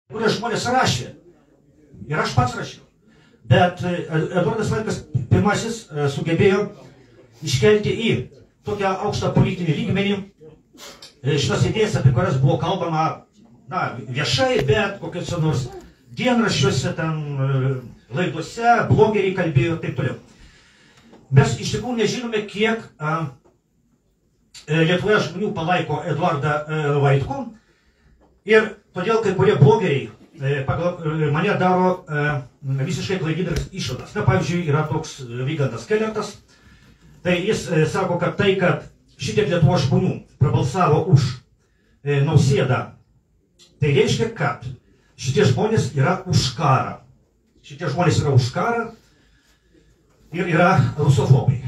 kurie žmonės rašė. Ir aš pats rašiau. Bet Eduardas Vaitkus pirmasis sugebėjo iškelti į tokią aukštą politinį lygmenį šitas idėjas, apie kurias buvo kalbama viešai, bet kokiuose nors dienraščiuose, laidose, blogeriai kalbėjo ir taip toliau. Mes iš tikrųjų nežinome, kiek Lietuvoje žmonių palaiko Eduardą Vaitkų ir todėl kai kurie blogeriai pagal mane daro visiškai klaidingas išvadas. Pavyzdžiui, yra toks Vygantas Kelertas, tai jis sako, kad tai, kad šitiek Lietuvos žmonių prabalsavo už Nausėdą, tai reiškia, kad šitie žmonės yra už karą. Šitie žmonės yra už karą ir yra rusofobai.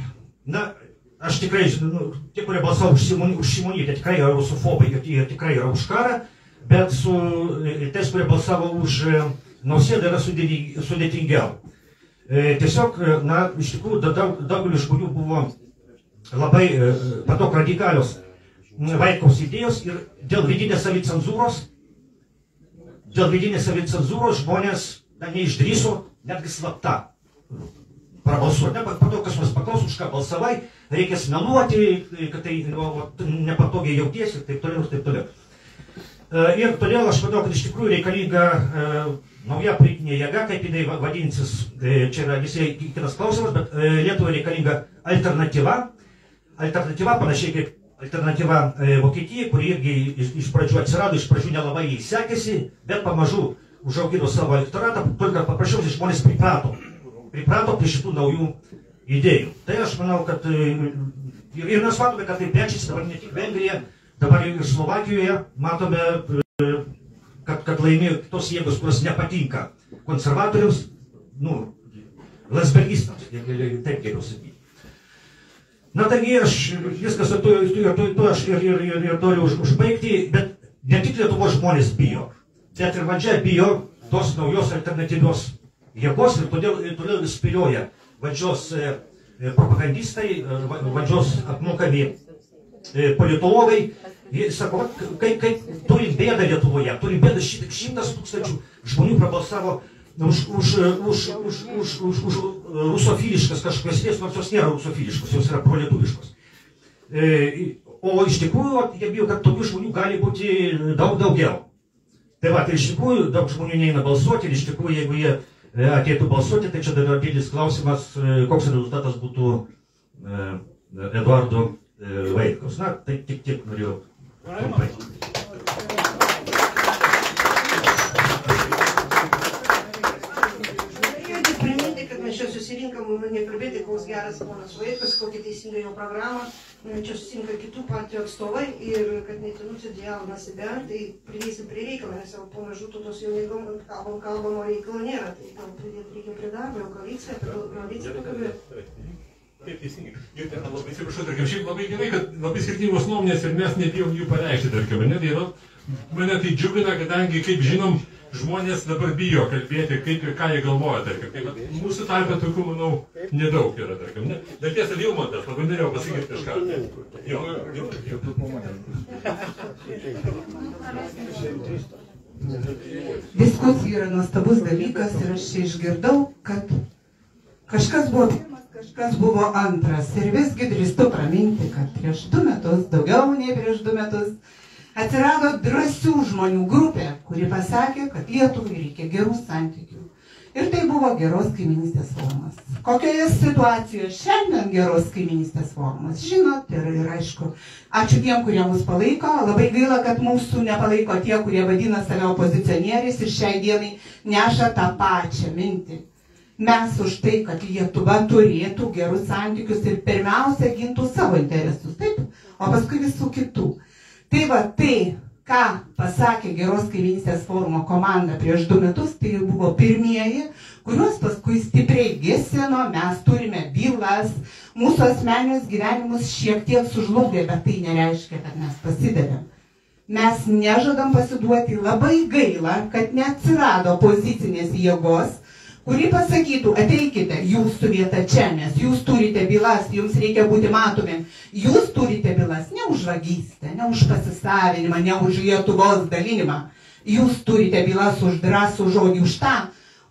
Na, aš tikrai, tie, kurie balsavo už Šimonytę, tikrai yra rusofobai ir tikrai yra už karą, bet su tais, kurie balsavo už Nausėdą, yra sudėtingiau. Tiesiog, na, iš tikrųjų, daugelis žmonių buvo labai patok radikalios Vaitkaus idėjos ir dėl vidinės savicenzūros žmonės neišdrįso netgi slapta prabalsuoti. Po to, kas nors paklaus, už ką balsavai, reikės meluoti, kad tai nepatogiai jautiesi ir taip toliau ir taip toliau. Ir todėl aš manau, kad iš tikrųjų reikalinga nauja politinė jėga, kaip jinai vadinsis, čia yra visai kitas klausimas, bet Lietuvai reikalinga alternatyva. Alternatyva panašiai kaip alternatyva Vokietijai, kuri irgi iš pradžių atsirado, iš pradžių nelabai jį sekėsi, bet pamažu užaugino savo elektoratą, todėl kad paprasčiausiai žmonės priprato prie šitų naujų idėjų. Tai aš manau, kad ir mes matome, kad tai plečiasi dabar ne tik Vengrija, dabar ir Slovakijoje matome, kad laimėjo tos jėgos, kurios nepatinka konservatoriams, landsbergistams, taip geriau sakyti. Na, taigi aš viskas, to aš ir noriu užbaigti, bet ne tik Lietuvos žmonės bijo, bet ir valdžia bijo tos naujos alternatyvios jėgos ir todėl vis spėlioja valdžios propagandistai, valdžios apmokami politologai. Jie sako, kaip turim bėdą Lietuvoje, turim bėdą 100 000 žmonių prabalsavo už rusofiliškas kažkokios idėjas, nors jos nėra rusofiliškos, jos yra prolietuviškos. O iš tikrųjų, jie bijo, kad tokių žmonių gali būti daug daugiau. Tai va, tai iš tikrųjų daug žmonių neina balsuoti ir iš tikrųjų, jeigu jie ateitų balsuoti, tai čia dar didelis klausimas, koks rezultatas būtų Eduardo Vaitkaus. Na, tai tik norėjau trumpai. Čia susirinkam, nekalbėti, koks geras ponas Vaitkus, kokia teisinga jo programa, čia susirinka kitų partijų atstovai ir kad netinu dialogą себя, tai pridėsim prie reikalą, nes jau pamažu tos jau kalbamo reikalo nėra, tai gal pridėti reikia prie darbo, jau koaliciją pakalbėti. Taip, teisingai. Ir ten labai atsiprašau, tarkim, šiaip labai gerai, kad labai skirtingos nuomonės ir mes nebijom jų pareikšti, tarkim, mane tai džiugina, kadangi, kaip žinom, žmonės dabar bijo kalbėti, kaip ir ką jie galvoja, tarkim. Tai mūsų tarpe tokių, manau, nedaug yra, tarkim. Dar tiesa, Vilmantas, labai norėjau pasakyti kažką. Diskusija yra nuostabus dalykas ir aš čia išgirdau, kad kažkas buvo pirmas, kažkas buvo antras. Ir visgi drįstu praminti, kad prieš 2 metus, daugiau nei prieš 2 metus, atsirado drąsių žmonių grupė, kuri pasakė, kad Lietuvai reikia gerų santykių. Ir tai buvo geros kaiminystės forumas. Kokioje situacijoje šiandien geros kaiminystės forumas? Žinot, ir aišku, ačiū tiem, kurie mus palaiko. Labai gaila, kad mūsų nepalaiko tie, kurie vadina save opozicionieriais ir šiai dienai neša tą pačią mintį. Mes už tai, kad Lietuva turėtų gerus santykius ir pirmiausia gintų savo interesus, taip, o paskui visų kitų. Tai va, tai, ką pasakė geros kaiminystės forumo komanda prieš 2 metus, tai buvo pirmieji, kuriuos paskui stipriai gesino, mes turime bylas, mūsų asmeninius gyvenimus šiek tiek sužlugdė, bet tai nereiškia, kad mes pasidavėm. Mes nežadam pasiduoti, labai gaila, kad neatsirado opozicinės jėgos, kuri pasakytų, ateikite, jūsų vieta čia, nes jūs turite bylas, jums reikia būti matomi. Jūs turite bylas ne už vagystę, ne už pasisavinimą, ne už Lietuvos dalinimą, Jūs turite bylas už drąsų žodį, už tą,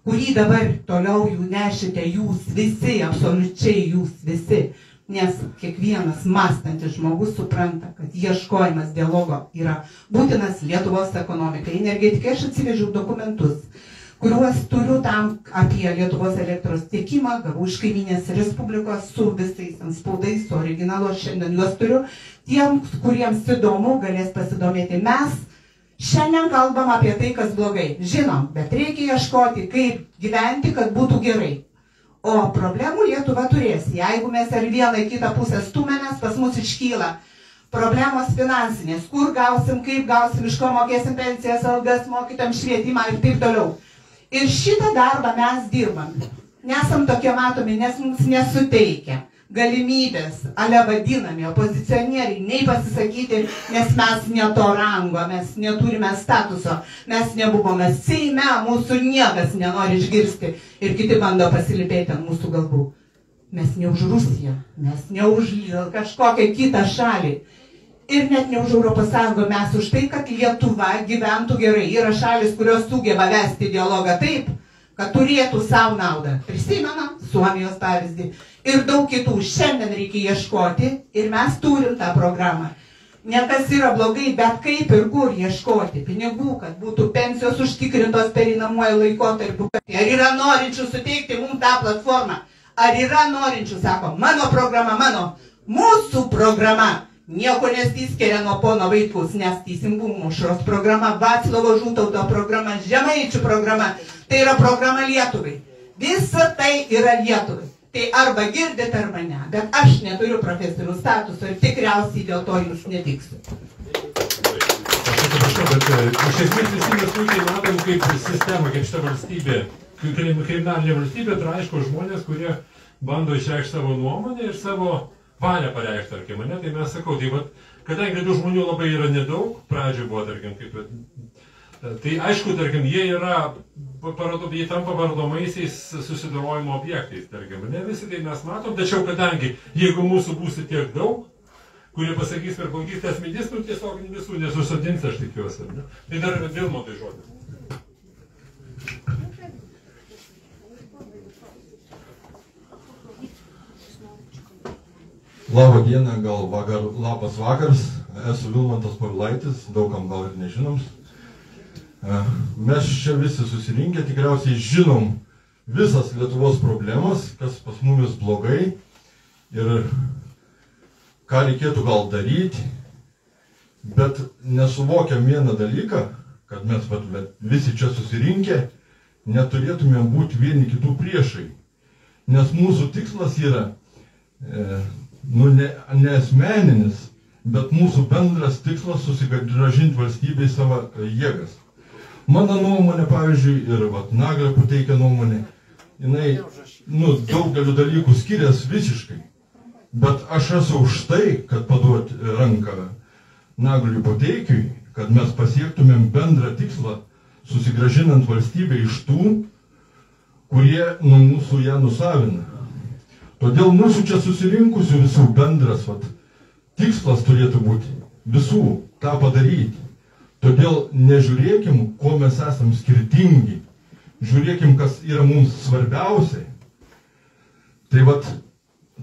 kurį dabar toliau jų nešite jūs visi, absoliučiai jūs visi. Nes kiekvienas mąstantis žmogus supranta, kad ieškojimas dialogo yra būtinas Lietuvos ekonomikai. Energetikai aš atsivežiau dokumentus, kuriuos turiu tam apie Lietuvos elektros tiekimą, gavau iš kaiminės Respublikos su visais anspaudais, originalo šiandien juos turiu. Tiems, kuriems įdomu, galės pasidomėti. Mes šiandien kalbam apie tai, kas blogai. Žinom, bet reikia ieškoti, kaip gyventi, kad būtų gerai. O problemų Lietuva turės. Jeigu mes ar vieną į kitą pusę stumėmės, pas mus iškyla problemos finansinės. Kur gausim, kaip gausim, iš ko mokėsim pensijas, algas, mokytam švietimą ir taip toliau. Ir šitą darbą mes dirbam. Nesam tokie matomi, nes mums nesuteikia galimybės, ale vadinami opozicionieriai, nei pasisakyti, nes mes ne to rango, mes neturime statuso, mes nebuvome Seime, mūsų niekas nenori išgirsti ir kiti bando pasilipėti ant mūsų galvų. Mes ne už Rusiją, mes ne už kažkokią kitą šalį ir net ne už Europos Sąjungą, mes už tai, kad Lietuva gyventų gerai. Yra šalis, kurios sugeba vesti dialogą taip, kad turėtų savo naudą. Prisimenam Suomijos pavyzdį ir daug kitų. Šiandien reikia ieškoti ir mes turim tą programą. Ne kas yra blogai, bet kaip ir kur ieškoti pinigų, kad būtų pensijos užtikrintos pereinamuoju laikotarpiu. Ar yra norinčių suteikti mums tą platformą? Ar yra norinčių, sako, mano programa, mūsų programa. Nieko nesiskiria nuo pono Vaitkaus, nes Teisingumo aušros programa, Vaclovo Žūtauto programa, Žemaičių programa, tai yra programa Lietuvai. Visa tai yra Lietuvai. Tai arba girdit, arba ne. Bet aš neturiu profesorių statuso ir tikriausiai dėl to jums netiksiu. Atsiprašau, bet iš esmės visi mes puikiai matom, kaip sistema, kaip šita valstybė, kriminalinė valstybė, tai aišku žmonės, kurie bando išreikšti savo nuomonę ir savo valią pareikšti, tarkim, ne? Tai mes sakau, tai vat, kadangi tų žmonių labai yra nedaug, pradžioje buvo, tarkim, kaip, tai aišku, tarkim, jie tampa parodomaisiais susidorojimo objektais, tarkim, ne visi tai mes matom, tačiau kadangi, jeigu mūsų būsi tiek daug, kurie pasakys per blogystės mintis, nu tiesiog visų nesusodins, aš tikiuosi, ne? Tai dar Vilmotui žodis. Labą dieną, gal labas vakaras, esu Vilmantas Povilaitis, daugam gal ir nežinoms. Mes čia visi susirinkę tikriausiai žinom visas Lietuvos problemas, kas pas mumis blogai ir ką reikėtų gal daryti, bet nesuvokiam vieną dalyką, kad mes visi čia susirinkę neturėtume būti vieni kitų priešai, nes mūsų tikslas yra ne asmeninis, bet mūsų bendras tikslas susigrąžinti valstybei savo jėgas. Mano nuomonė, pavyzdžiui, ir Naglio Puteikia nuomonė, jinai, daugeliu dalykų skiriasi visiškai. Bet aš esu už tai, kad paduoti ranką Nagliui Puteikiui, kad mes pasiektumėm bendrą tikslą, susigrąžinant valstybę iš tų, kurie nuo mūsų ją nusavina. Todėl mūsų čia susirinkusių visų bendras tikslas turėtų būti visų tą padaryti. Todėl nežiūrėkim, ko mes esam skirtingi. Žiūrėkim, kas yra mums svarbiausiai. Tai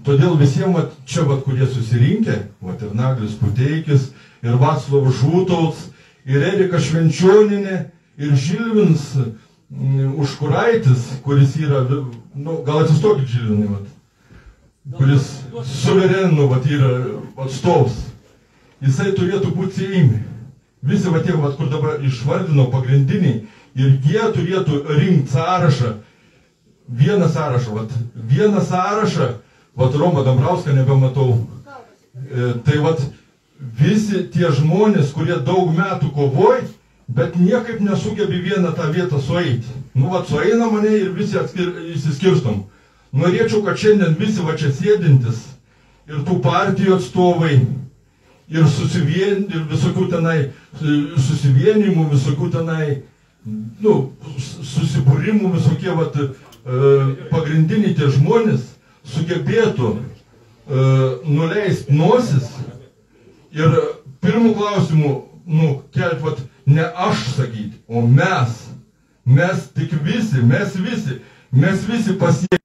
todėl visiems čia kurie susirinkę, ir Naglis Puteikis, ir Vaclovas Žūtautas, ir Erika Švenčioninė, ir Žilvins Užkuraitis, kuris yra, gal atsistokit Žilvinai, kuris suverenų yra atstovs, jisai turėtų būti Seime. Visi tie, kur dabar išvardino pagrindiniai, ir jie turėtų rinkti sąrašą, vieną sąrašą, Romą Dambrauską nebematau. Tai visi tie žmonės, kurie daug metų kovoj, bet niekaip nesugebi vieną tą vietą sueiti. Sueina mane ir visi įsiskirstom. Norėčiau, kad šiandien visi čia sėdintis ir tų partijų atstovai, ir visokių tenai susivienimų, visokių tenai susibūrimų, visokie pagrindiniai tie žmonės sugebėtų nuleisti nosis ir pirmų klausimų kelti, ne aš sakyti, o mes. Mes tik visi, mes visi pasiekime.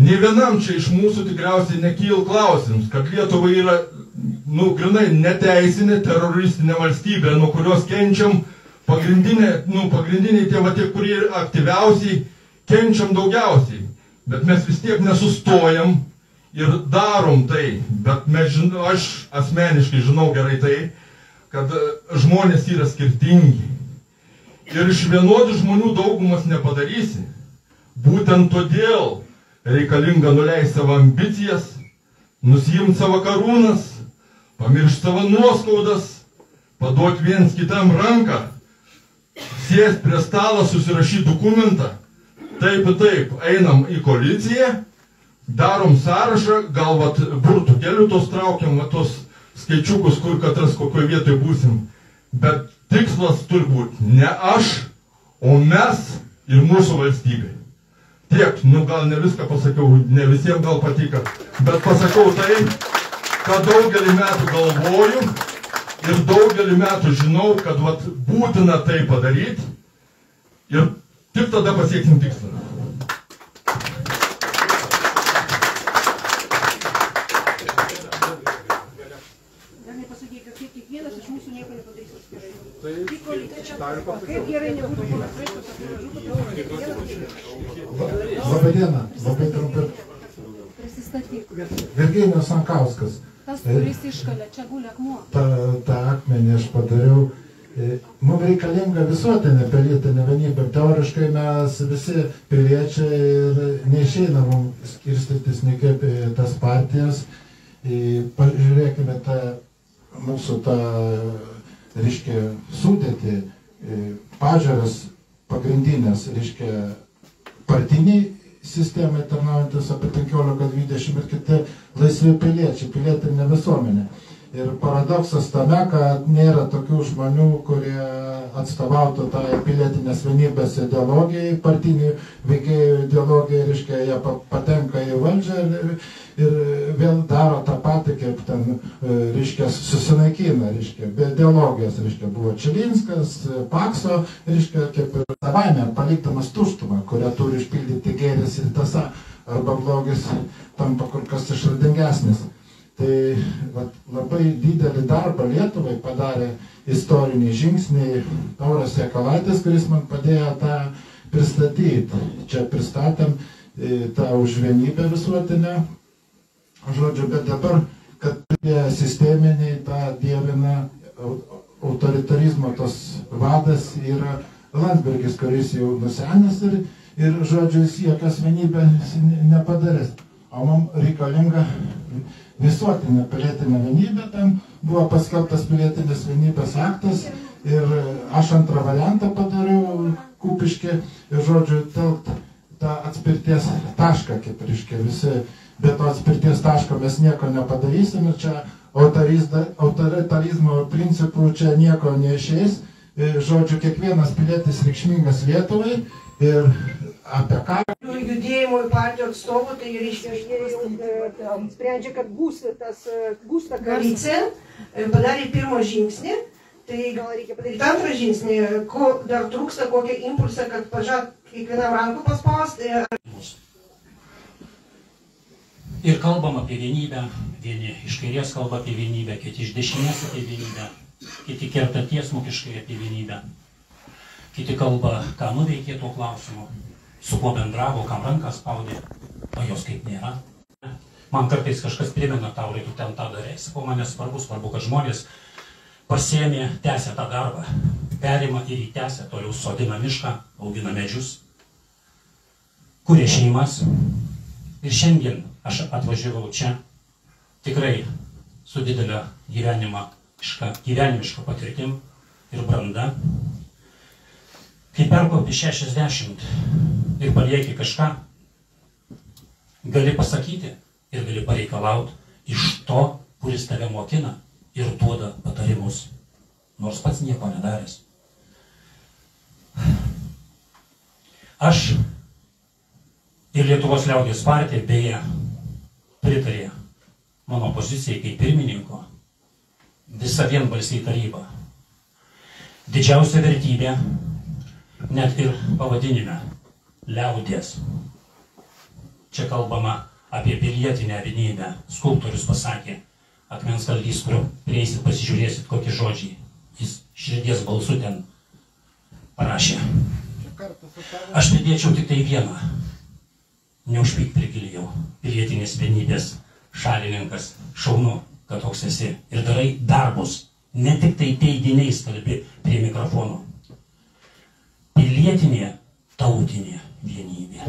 Nė vienam čia iš mūsų tikriausiai nekyl klausims, kad Lietuva yra, grinai neteisinė teroristinė valstybė, nuo kurios kenčiam pagrindiniai tie, kurie aktyviausiai, kenčiam daugiausiai. Bet mes vis tiek nesustojam ir darom tai. Bet aš asmeniškai žinau gerai tai, kad žmonės yra skirtingi. Ir iš vienodų žmonių daugumas nepadarysi. Būtent todėl reikalinga nuleisti savo ambicijas, nusijimti savo karūnas, pamiršti savo nuoskaudas, paduoti viens kitam ranką, sėsti prie stalo, susirašyti dokumentą. Taip, einam į koaliciją, darom sąrašą, gal burtų kelių tos traukiam, tos skaičiukus, kur katras kokioje vietoje būsim. Bet tikslas turi būti ne aš, o mes ir mūsų valstybė. Tiek, gal ne viską pasakiau, ne visiems gal patika, bet pasakau tai, kad daugelį metų galvoju ir daugelį metų žinau, kad būtina tai padaryti ir tik tada pasieksim tikslą. Galime pasakyti, kad kiekvienas iš mūsų nieko nepadarys atskirai. Kaip gerai nebūtų ponas Vaitkus, Labadiena, labai trumpai. Prisistatyk. Virginijus Sankauskas. Tas, kuris iškalė, čia guli akmuo. Ta akmenį aš padariau. Mums reikalinga visuotinė pilietinė vienybė. Teoriškai mes visi piliečiai ir neišeina mums skirstytis nei kaip tas partijas. Pažiūrėkime mūsų reiškia, sudėtį, pažiūras pagrindinės, reiškia, partiniai sistemai tarnaujantis apie 15-20 ir kiti laisvi piliečiai, pilietinė visuomenė. Ir paradoksas tame, kad nėra tokių žmonių, kurie atstovautų tą pilietinės vienybės ideologijai, partinių veikėjų ideologijai, reiškia, jie patenka į valdžią ir vėl daro tą patį, kaip ten, reiškia, susinaikina, reiškia, be ideologijos, reiškia, buvo Čilinskas, Pakso, reiškia, kaip ir savaime palikdamas tuštumą, kurią turi išpildyti gėris ir tiesa, arba blogis tampa kur kas išradingesnis. Tai labai didelį darbą Lietuvai padarė istoriniai žingsniai Tauras Jakalaitis, kuris man padėjo tą pristatyti. Čia pristatėm tą už vienybę visuotinę, žodžiu, bet dabar, kad prie sisteminiai tą dievina autoritarizmo tos vadas yra Landsbergis, kuris jau nusenęs ir žodžiu, jis jokios vienybės nepadarės. O mums reikalinga visuotinė pilietinė vienybė, ten buvo paskelbtas pilietinės vienybės aktas ir aš antrą variantą padariau Kupiškį ir žodžiu telkt tą atspirties tašką, kaip reiškia visi, be to atspirties taško mes nieko nepadarysim ir čia autoritarizmo principų čia nieko neišeis, žodžiu kiekvienas pilietis reikšmingas Lietuvai ir apie ką. Judėjimo ir partijų atstovų, tai reiškia, jie sprendžia, kad būsta koalicija, padarė pirmo žingsnį, tai gal reikia padaryti antrą žingsnį, ko dar trūksta, kokią impulsą, kad pažad kiekvienam rankų paspausti. Ir kalbam apie vienybę, vieni iš kairės kalba apie vienybę, kiti iš dešinės apie vienybę, kiti kerta tiesmukiškai apie vienybę, kiti kalba, ką nuveikė tuo klausimu, su kuo bendravo, kam ranką spaudė, o jos kaip nėra. Man kartais kažkas primena, Taurai, tu ten tą darei, sakau, man nesvarbu, svarbu, kad žmonės pasiėmė, tęsė tą darbą, perima ir įtęsė, toliau sodina mišką, augina medžius, kuria šeimas. Ir šiandien aš atvažiavau čia tikrai su didelė gyvenimiška patirtim ir branda. Kai perkopi 60 ir palieki kažką, gali pasakyti ir gali pareikalauti iš to, kuris tave mokina ir duoda patarimus, nors pats nieko nedaręs. Aš ir Lietuvos liaudies partija beje pritarė mano pozicijai kaip pirmininko visą vienbalsiai tarybą. Didžiausia vertybė, net ir pavadinime, liaudies. Čia kalbama apie pilietinę vienybę. Skulptorius pasakė, akmens kaldys, kur prieisit, pasižiūrėsit, kokie žodžiai. Jis širdies balsu ten parašė. Aš pridėčiau tik tai vieną. Neužpyk, Virgilijau, pilietinės vienybės šalininkas, šaunu, kad toks esi. Ir darai darbus, ne tik tai teiginiais kalbi prie mikrofono. Pilietinė, tautinė vienybė.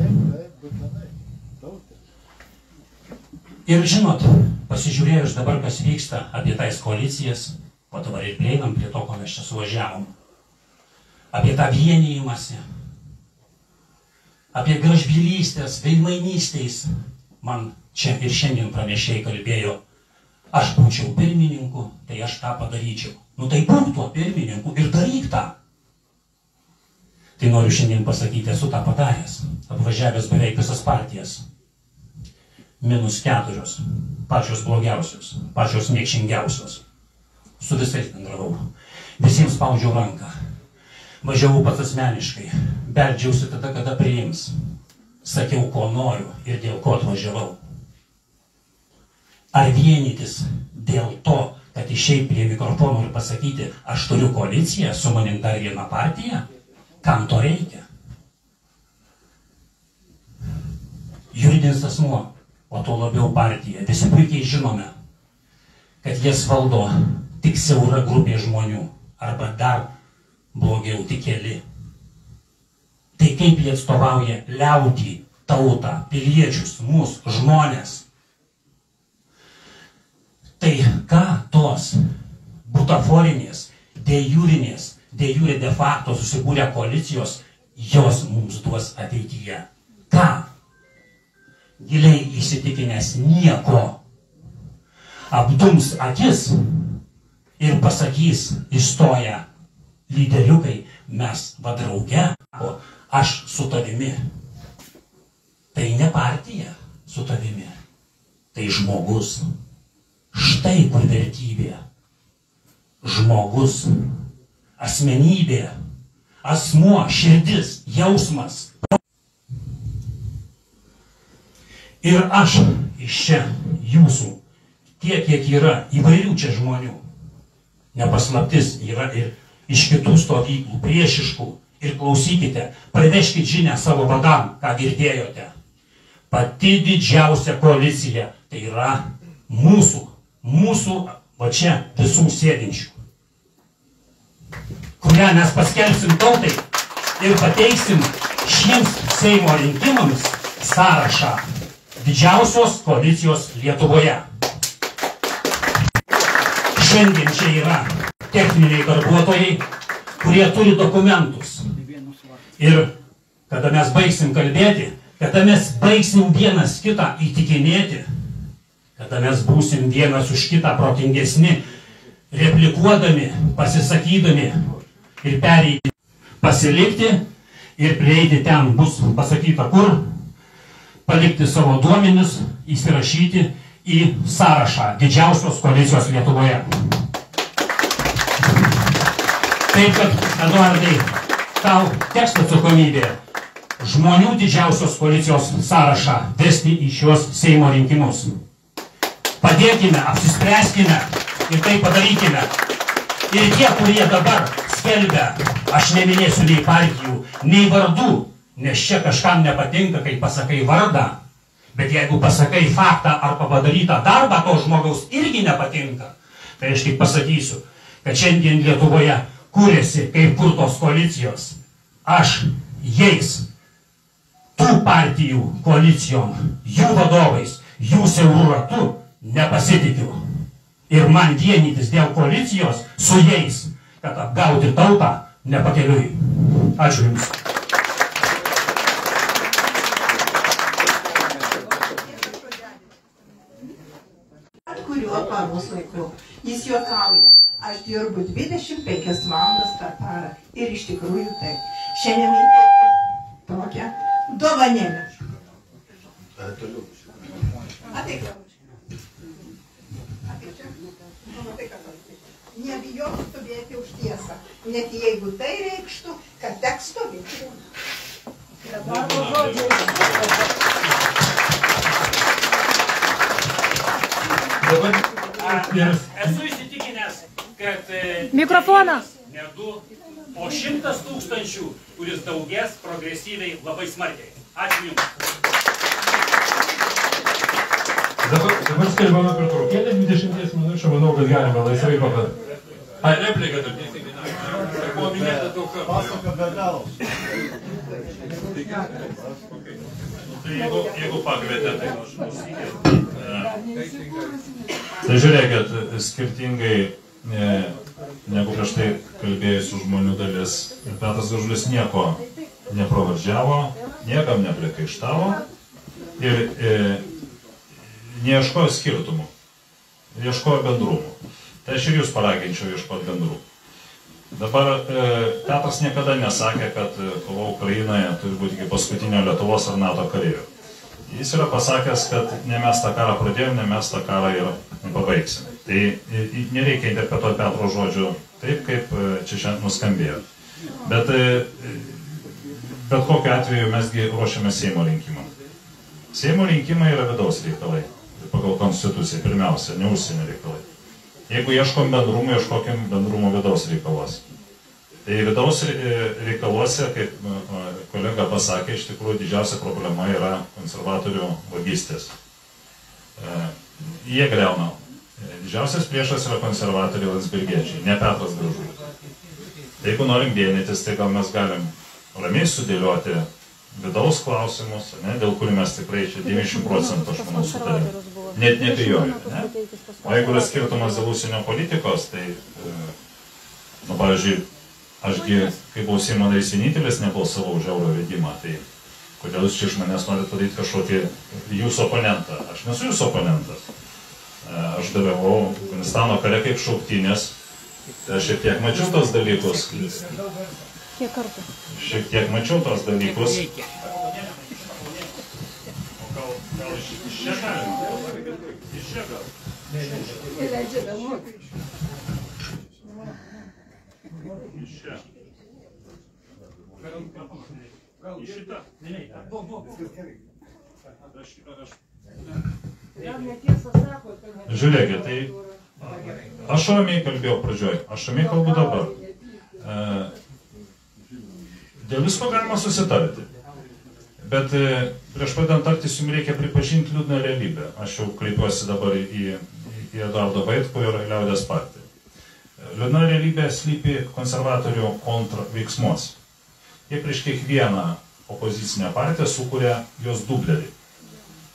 Ir žinot, pasižiūrėjus dabar, kas vyksta apie tais koalicijas, o dabar ir prieinam prie to, ko mes čia suvažiavom, apie tą vienijimąsi, apie gražbylystės, veidmainystės, man čia ir šiandien pranešėjai kalbėjo, aš būčiau pirmininku, tai aš tą padaryčiau. Nu tai būk tuo pirmininku ir daryk tą. Tai noriu šiandien pasakyti, esu tą padaręs, apvažiavęs beveik visas partijas. -4, pačios blogiausios, pačios niekšingiausios. Su visais bendravau, visiems spaudžiau ranką. Važiavau pats asmeniškai, beldžiausi tada, kada priims. Sakiau, ko noriu ir dėl ko atvažiavau. Ar vienytis dėl to, kad išeit prie mikrofonų ir pasakyti, aš turiu koaliciją, su manim dar viena partija? Kam to reikia? Juridinis asmuo, o to labiau partija. Visi puikiai žinome, kad jas valdo tik siaura grupė žmonių, arba dar blogiau tik keli. Tai kaip jie atstovauja liaudį, tautą, piliečius, mus, žmonės. Tai ką tos butaforinės, de jure de facto susibūrę koalicijos, jos mums duos ateityje? Ką? Giliai įsitikinęs nieko. Apdums akis ir pasakys, įstoja lyderiukai, mes vadrauge, o aš su tavimi. Tai ne partija su tavimi, tai žmogus. Štai kur vertybė. Žmogus, asmenybė, asmuo, širdis, jausmas. Ir aš iš čia jūsų, tiek, kiek yra įvairių čia žmonių, nepaslaptis yra ir iš kitų stovyklų, priešiškų. Ir klausykite, praneškit žinią savo vadam, ką girdėjote. Pati didžiausia koalicija tai yra mūsų, va čia visų sėdinčių, kurią mes paskelbsim tautai ir pateiksim šiems Seimo rinkimams sąrašą didžiausios koalicijos Lietuvoje. Šiandien čia yra techniniai darbuotojai, kurie turi dokumentus. Ir kada mes baigsim kalbėti, kada mes baigsim vienas kitą įtikinėti, kada mes būsim vienas už kitą protingesni, replikuodami, pasisakydami ir pereiti, pasilikti ir prieiti ten bus pasakyta kur, palikti savo duomenis, įsirašyti į sąrašą didžiausios koalicijos Lietuvoje. Taip, kad, Eduardai, tau teks atsakomybė žmonių didžiausios koalicijos sąrašą vesti į šios Seimo rinkimus. Padėkime, apsispręskime ir tai padarykime. Ir tie, kurie dabar skelbia, aš neminėsiu nei partijų, nei vardų, nes čia kažkam nepatinka, kai pasakai vardą, bet jeigu pasakai faktą ar padarytą darbą, to žmogaus irgi nepatinka. Tai aš tik pasakysiu, kad šiandien Lietuvoje kūrėsi kaip kurtos koalicijos. Aš jais, tų partijų koalicijom, jų vadovais, jų siaurų ratų nepasitikiu. Ir man vienytis dėl koalicijos su jais, kad apgauti tautą nepakeliui. Ačiū Jums. Kuriuo paros laiku. Jis juokauja. Aš dirbu 25 valandas per parą. Ir iš tikrųjų taip. Šiandien įteikiu tokią dovanėlę. Ateik. Nebijok stovėti už tiesą. net jeigu tai reikštų, kad teks stovėti. Esu įsitikinęs, kad Mikrofonas. ne 2, o 100 000, kuris daugės progresyviai labai smarkiai. Ačiū Jums. Dabar skelbama pertraukėlė 20 minučių, manau, kad galime laisvai pakalbėti. Ai, replika dar teisingai. Buvo minėta daug kartų. Pasaka be galo. Tai jeigu pakvietė, tai aš nusikėliau. Tai žiūrėkit, skirtingai negu prieš tai kalbėjusių žmonių dalis, Petras Gražulis nieko nepravardžiavo, niekam nepriekaištavo ir neieškojo skirtumų, ieškojo bendrumų. Tai aš ir jūs paraginčiau ieškoti bendrumų. Dabar Petras niekada nesakė, kad kova Ukrainoje turi būti iki paskutinio Lietuvos ar NATO kareivių. Jis yra pasakęs, kad ne mes tą karą pradėjome, ne mes tą karą ir pabaigsime. Tai nereikia interpretuoti Petro žodžių taip, kaip čia šiandien nuskambėjo. Bet kokiu atveju mesgi ruošiame Seimo rinkimam. Seimo rinkimai yra vidaus reikalai, pagal konstituciją pirmiausia, ne užsienio reikalai. Jeigu ieškom bendrumo, ieškokim bendrumo vidaus reikaluose. Tai vidaus reikaluose, kaip kolega pasakė, iš tikrųjų didžiausia problema yra konservatorių vagystės. Jie griauna. Didžiausias priešas yra konservatoriai landsbergiečiai, ne Petras Gražulis. Jeigu norim vienytis, tai gal mes galim ramiai sudėlioti vidaus klausimus, ne, dėl kurių mes tikrai čia 90% aš manau sutarėm. Net nebijoju. Ne? O jeigu yra skirtumas dėl užsienio politikos, tai, pavyzdžiui, ašgi, kai buvau Seimo narys vienintelis, nebalsavau už euro vedimą, tai kodėl jūs čia iš manęs norite padaryti kažkokį jūsų oponentą? Aš nesu jūsų oponentas. Aš dalyvavau Afganistano kare kaip šauktinis, tai aš šiek tiek mačiau tos dalykus. Kiek kartų? Šiek tiek mačiau tos dalykus. Gal iš čia galima? Iš čia gal? Iš čia. Iš šitą? Žiūrėkit, tai aš ramiai kalbėjau pradžioj, aš ramiai kalbu dabar. Dėl visko galima susitarti. Bet prieš pradant tartis jums reikia pripažinti liūdną realybę. Aš jau kreipiuosi dabar į Eduardą Vaitkų ir Liaudės partiją. Liūdna realybė slypi konservatorių kontrveiksmuose. Jie prieš kiekvieną opozicinę partiją sukuria jos dublerį.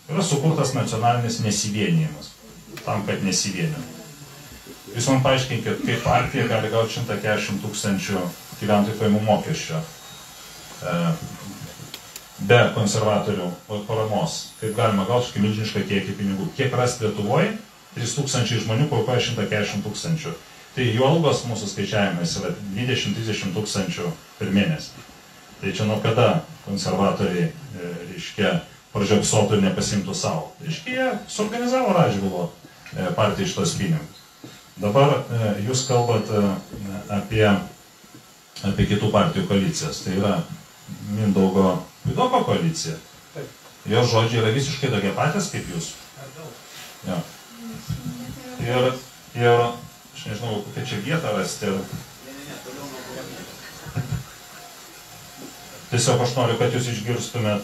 Yra sukurtas nacionalinis nesivienijimas, tam, kad nesivienina. Jūs man paaiškinkit, kaip partija gali gauti 140 000 gyventojų pajamų mokesčio be konservatorių paramos, kaip galima gauti milžinišką kiekį pinigų. Kiek rasti Lietuvoje? 3000 žmonių paukoja 140 000. Tai jų algos mūsų skaičiavimais yra 20-30 000 per mėnesį. Tai čia nuo kada konservatoriai, reiškia, pražiopsotų ir nepasimtų savo. Reiškia, jie suorganizavo Radžvilo partiją iš tos pinigus. Dabar jūs kalbat apie kitų partijų koalicijas. Tai yra Mindaugo Puidoko koalicija. Jo žodžiai yra visiškai tokie patys kaip jūs. Ja. Ir aš nežinau, kokią čia vietą rasti. Tiesiog aš noriu, kad jūs išgirstumėt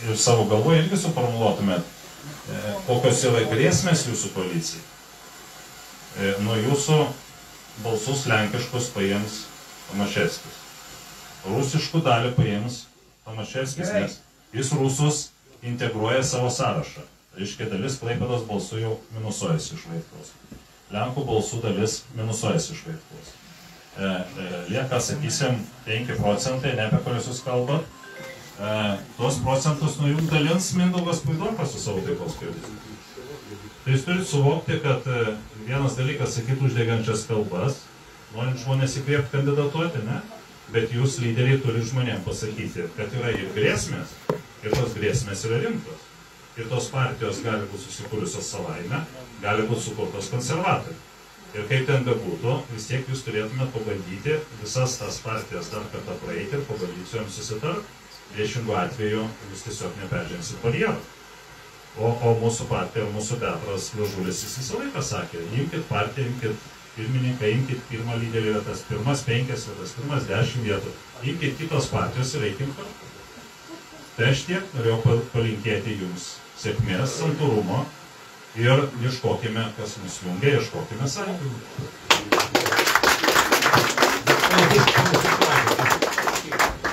ir savo galvoje irgi suformuluotumėt, kokios yra grėsmės jūsų koalicijai. Nuo jūsų balsus lenkiškus paims Tomaševskis. Rusiškų dalį paims Tomaševskis, nes jis rusus integruoja savo sąrašą. Reiškia, dalis Klaipėdos balsų jau minusuojasi iš Vaitkaus. Lenkų balsų dalis minusuojasi iš Vaitkaus. Lieka, sakysim, 5%, ne apie kuriuos jūs kalbat. Tuos procentus nuo jų dalins Mindaugas Puidokas su savo taikos koalicija. Tai jūs turite suvokti, kad vienas dalykas sakyti uždegančias kalbas, norint žmonės įkvėpti kandidatuoti, ne? Bet jūs lyderiai turi žmonėms pasakyti, kad yra ir grėsmės, ir tos grėsmės yra rimtos. Ir tos partijos gali būti susikūrusios savaime, gali būti sukurtos konservatorių. Ir kaip ten bebūtų, vis tiek jūs turėtumėte pabandyti visas tas partijas dar kartą praeiti ir pabandyti su joms susitarti. Priešingų atveju jūs tiesiog neperžengsit barjerą. O mūsų partija, mūsų Petras Gražulis, jis visą laiką sakė, imkit partiją, imkit pirmininką, imkit pirmą lyderį vietas, pirmas 5 vietas, pirmas 10 vietų, imkit kitos partijos ir eikim kartu. Tai aš tiek norėjau palinkėti jums sėkmės, santūrumo ir ieškokime, kas mus jungia, ieškokime sąjungų.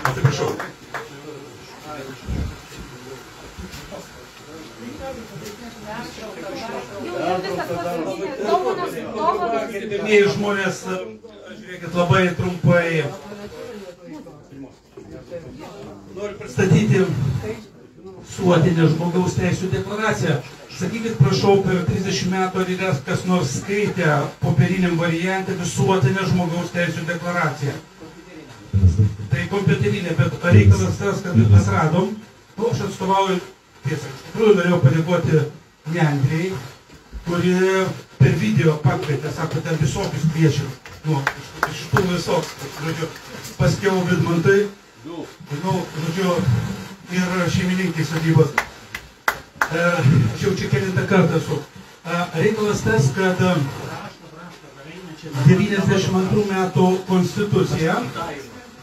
Atsiprašau. Gerbėjai žmonės, žiūrėkit, labai trumpai. Noriu pristatyti visuotinę žmogaus teisų deklaraciją. Sakykit, prašau, per 30 metų ar yra kas nors skaitė popieriniam variante visuotinę žmogaus teisų deklaraciją. Tai kompiuterinė, bet reikalas tas, kad mes radom, aš atstovauju, tiesa, iš tikrųjų norėjau padėkoti Nendrei, kuri per video pakvietė, sako, ten visokius kviečiam, iš tų visokius, žodžiu, paskiau Vidmantai, žodžiu, ir šeimininkai sodybos. Aš jau čia kelintą kartą esu. Reikalas tas, kad 92 metų konstitucija,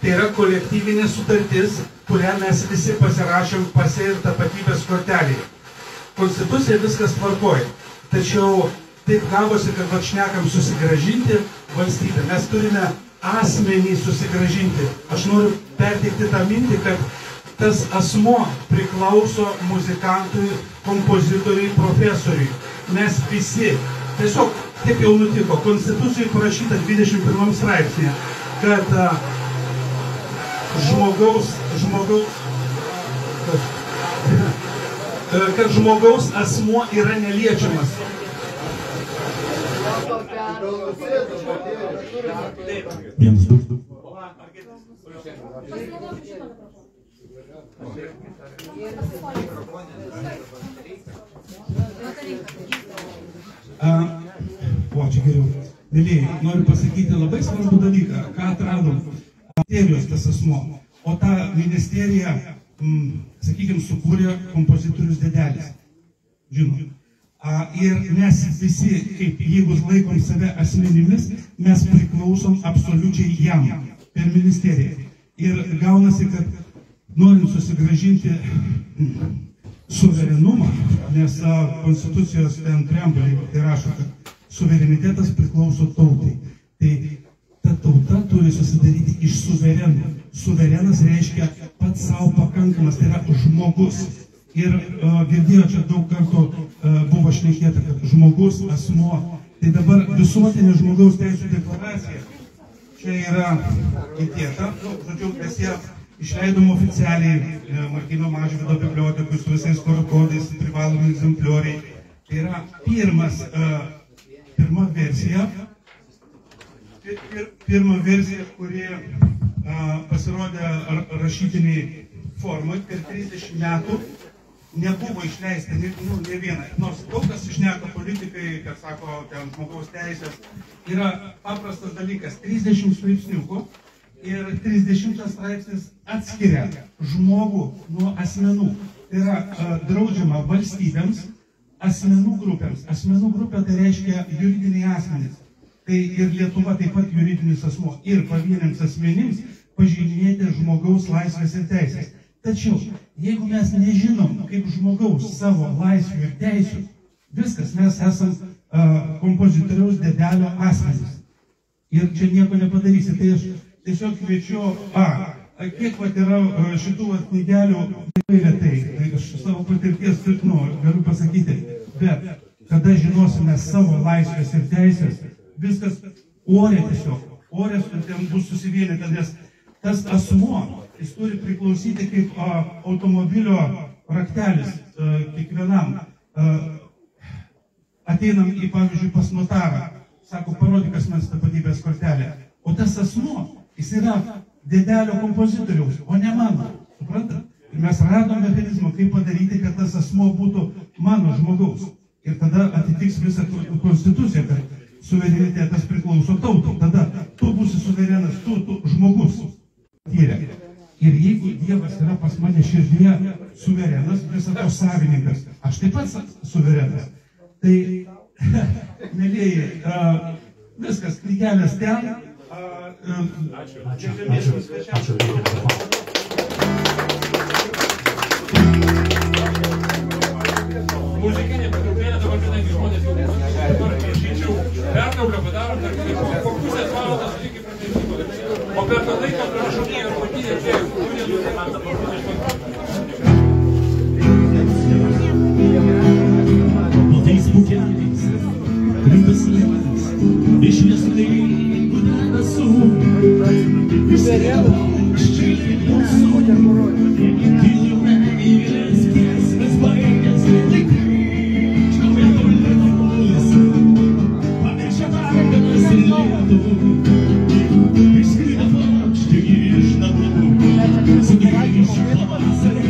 tai yra kolektyvinė sutartis, kurią mes visi pasirašėm pase ir tapatybės kortelėje. Konstitucija viskas tvarkoja. Tačiau taip gavosi, kad šnekam susigrąžinti valstybę. Mes turime asmenį susigrąžinti. Aš noriu perteikti tą mintį, kad tas asmo priklauso muzikantui, kompozitoriui, profesoriui. Mes visi, tiesiog taip jau nutiko, Konstitucijoje parašyta 21 straipsnėje, kad žmogaus asmuo yra neliečiamas. Čia geriau. Mėlyjei, noriu pasakyti labai svarbų dalyką, ką atradom. Ministerijos tas asmo, o tą ministeriją, sakykime, sukūrė kompozitorius Dedelis. Žinom. Ir mes visi, kaip jeigu laikom save asmenimis, mes priklausom absoliučiai jam per ministeriją. Ir gaunasi, kad norint susigrąžinti suverenumą, nes konstitucijos ten preambulėje tai rašo, kad suverenitetas priklauso tautai. Tai ta tauta turi susidaryti iš suverenų. Suverenas reiškia pats savo pakankamas, tai yra žmogus. Ir girdėjo čia daug kartų buvo šnekėta, kad žmogus, asmuo. Tai dabar visuotinė žmogaus teisų deklaracija čia yra įdėta. Žodžiu, mes ją išleidom oficialiai Martyno Mažvydo bibliotekui su visais kodais, privalomi egzemplioriai. Tai yra pirma versija, kuri pasirodė rašytiniai formai per 30 metų. Nebuvo išleista ne viena. Nors daug kas išneka politikai, kad sako, ten žmogaus teisės. Yra paprastas dalykas, 30 straipsniukų ir 30 straipsnis atskiria žmogų nuo asmenų. Tai yra draudžiama valstybėms, asmenų grupėms. Asmenų grupė tai reiškia juridiniai asmenys. Tai ir Lietuva taip pat juridinis asmuo. Ir pavieniams asmenims pažeidinėti žmogaus laisvės ir teisės. Tačiau, jeigu mes nežinom, kaip žmogaus savo laisvių ir teisių, viskas, mes esam kompozitoriaus Dedelio asmenys. Ir čia nieko nepadarysi. Tai aš tiesiog kviečiu, kiek yra šitų knygelių retai. Tai aš savo patirties galiu pasakyti. Bet, kada žinosime savo laisvės ir teisės, viskas orė tiesiog. Orės ten bus susivienyta, nes tas asmuo, jis turi priklausyti kaip automobilio raktelis kiekvienam. Ateinam į, pavyzdžiui, pas notarą, sako, parodyk asmens tapatybės kortelę. O tas asmuo, jis yra Dedelio kompozitoriaus, o ne mano. Suprantat? Ir mes radom mechanizmą, kaip padaryti, kad tas asmuo būtų mano žmogaus. Ir tada atitiks visą konstituciją, kad suverenitetas priklauso tautai. Tada tu būsi suverenas, tu žmogus. Ir jeigu Dievas yra pas mane širdyje suverenas, visato savininkas, aš taip pat suverenas. Tai, mėlėjai, viskas, knygelės ten. Ačiū. Muzikinė pertraukėlė, dabar kadangi žmonės jau dabar išeičiau pertrauką padarom, dar po pusės valandos iki pratęsimo. O per tą laiką prašomieji ir patyrė čia turėtų komandą Po Facebook'eliais, krūtas išmestai debesų, išsirėdo ščiai mūsų, tylių meilės giesmės baigės laikai, škauja tolimus, pamiršę varganas ir lietų, išskrido paukštį iš namų, sugrįžo pavasarį.